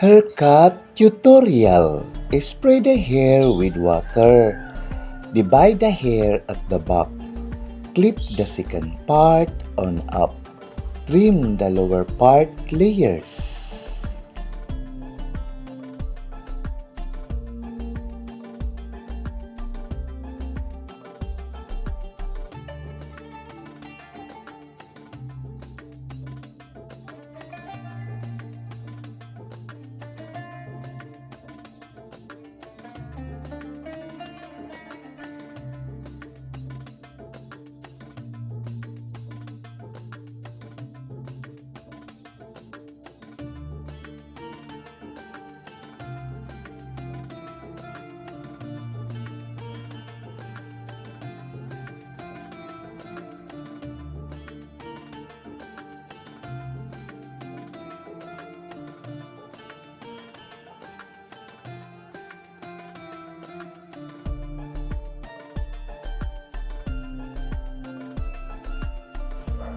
Haircut tutorial. Spray the hair with water. Divide the hair at the back. Clip the second part on up. Trim the lower part layers.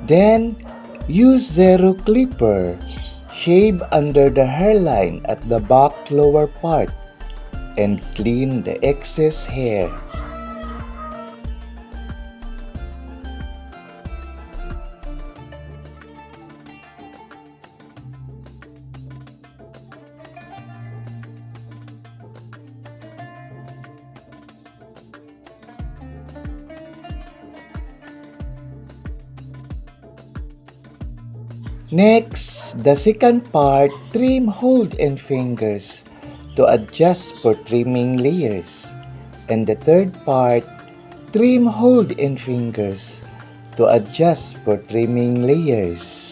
Then, use zero clipper. Shave under the hairline at the back lower part and clean the excess hair. Next, the second part, trim hold and fingers to adjust for trimming layers. And the third part, trim hold and fingers to adjust for trimming layers.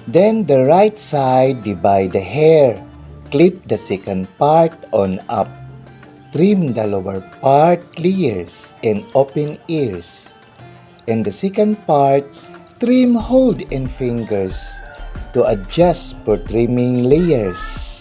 Then the right side, divide the hair. Clip the second part on up. Trim the lower part layers and open ears. And the second part, trim hold and fingers to adjust for trimming layers.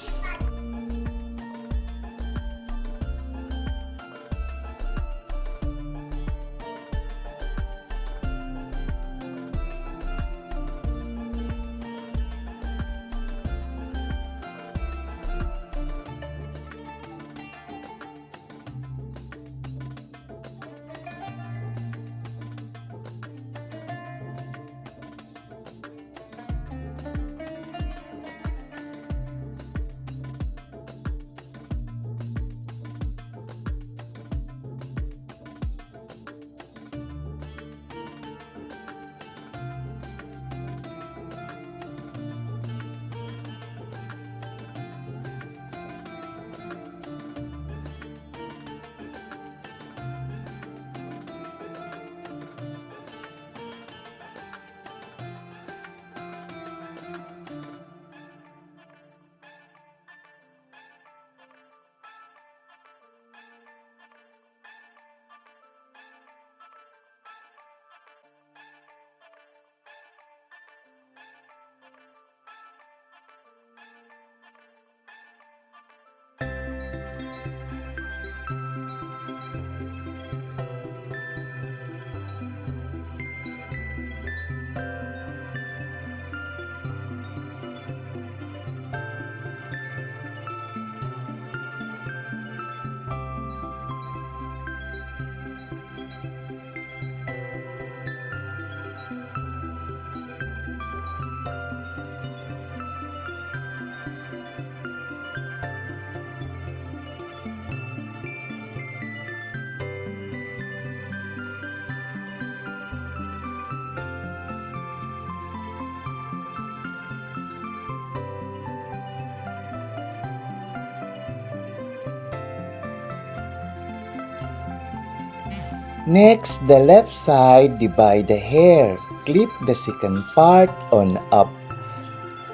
Next, the left side, divide the hair. Clip the second part on up.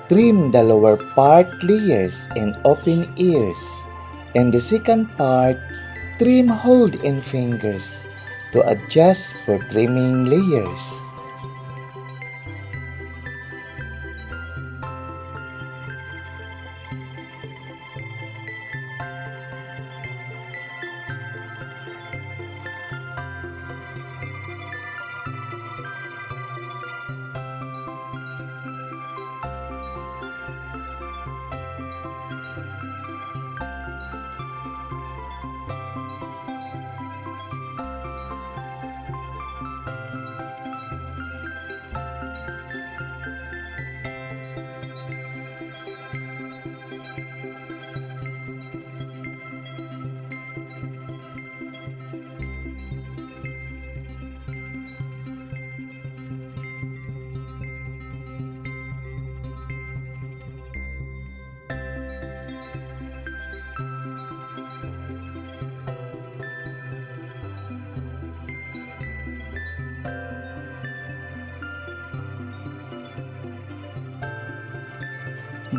Trim the lower part layers and open ears. And the second part, trim hold in fingers to adjust for trimming layers.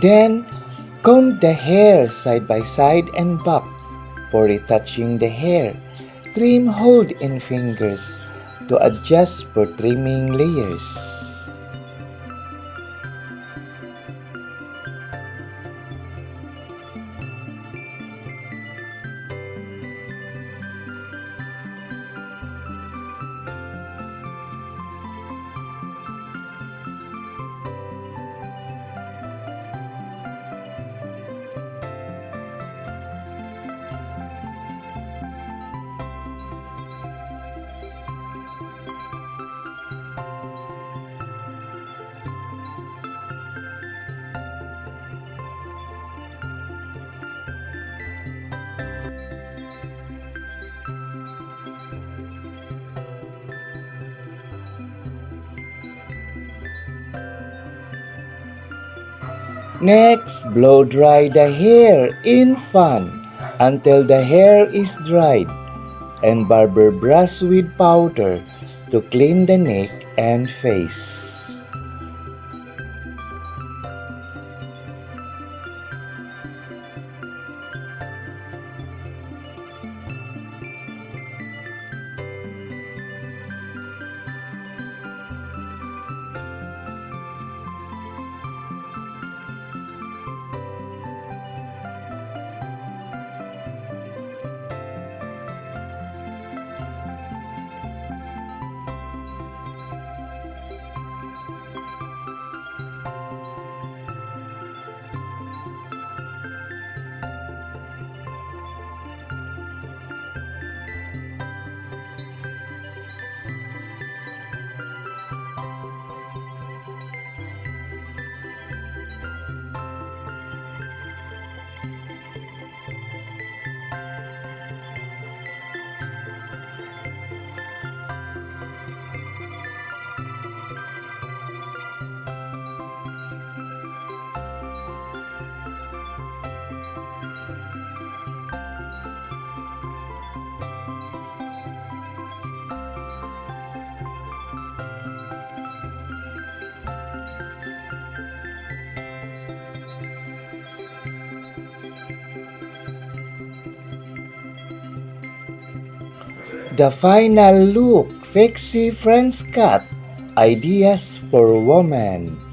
Then, comb the hair side by side and back. For retouching the hair, trim hold in fingers to adjust for trimming layers. Next, blow dry the hair in fan until the hair is dried, and barber brush with powder to clean the neck and face. The final look, PIXIE French cut, ideas for women.